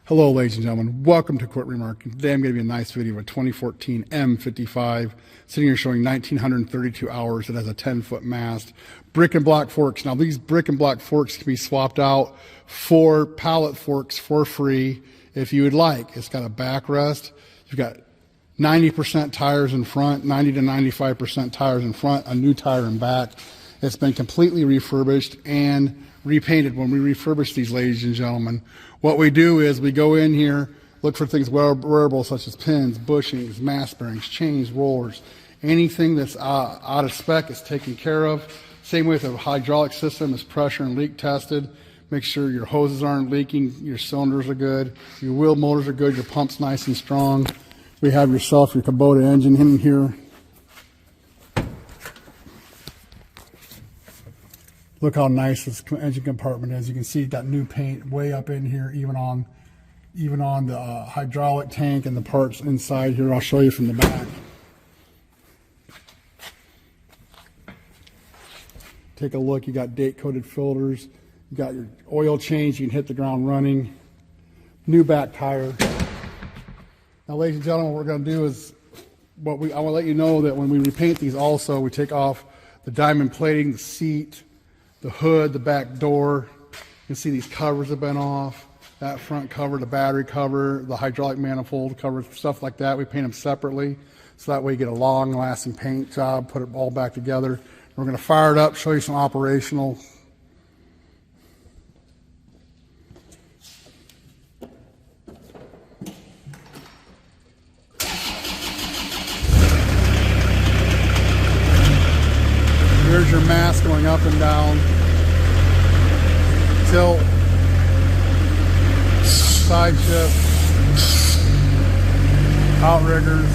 Hello ladies and gentlemen, welcome to Quick Remark. Today I'm going to give you a nice video of a 2014 M55 sitting here showing 1932 hours. It has a 10-foot mast, brick and block forks. Now these brick and block forks can be swapped out for pallet forks for free if you would like. It's got a backrest. You've got 90% tires in front, 90 to 95% tires in front, a new tire in back. It's been completely refurbished and repainted. When we refurbish these, ladies and gentlemen, what we do is we go in here, look for things wearable such as pins, bushings, mast bearings, chains, rollers. Anything that's out of spec is taken care of. Same with the hydraulic system is pressure and leak tested. Make sure your hoses aren't leaking, your cylinders are good, your wheel motors are good, your pump's nice and strong. We have your Kubota engine in here. Look how nice this engine compartment is. You can see it got new paint way up in here, even on the hydraulic tank and the parts inside here. I'll show you from the back. Take a look. You got date-coated filters. You got your oil change. You can hit the ground running. New back tire. Now, ladies and gentlemen, what we're going to do is I want to let you know that when we repaint these, also we take off the diamond plating, the seat, the hood, the back door. You can see these covers have been off. That front cover, the battery cover, the hydraulic manifold cover, stuff like that. We paint them separately, so that way you get a long-lasting paint job, put it all back together. We're going to fire it up, show you some operational. Here's your mast going up and down. Tilt. Side shift. Outriggers.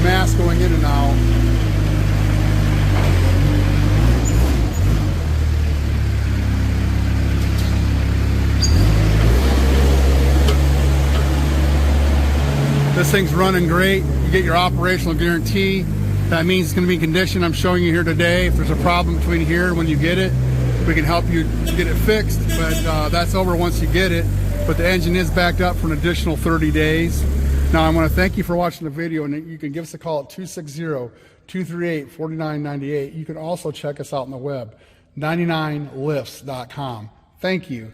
Mast going in and out. This thing's running great. You get your operational guarantee. That means it's going to be in condition. I'm showing you here today. If there's a problem between here and when you get it, we can help you get it fixed, but that's over once you get it. But the engine is backed up for an additional 30 days. Now I want to thank you for watching the video, and you can give us a call at 260-238-4998. You can also check us out on the web, 99lifts.com. Thank you.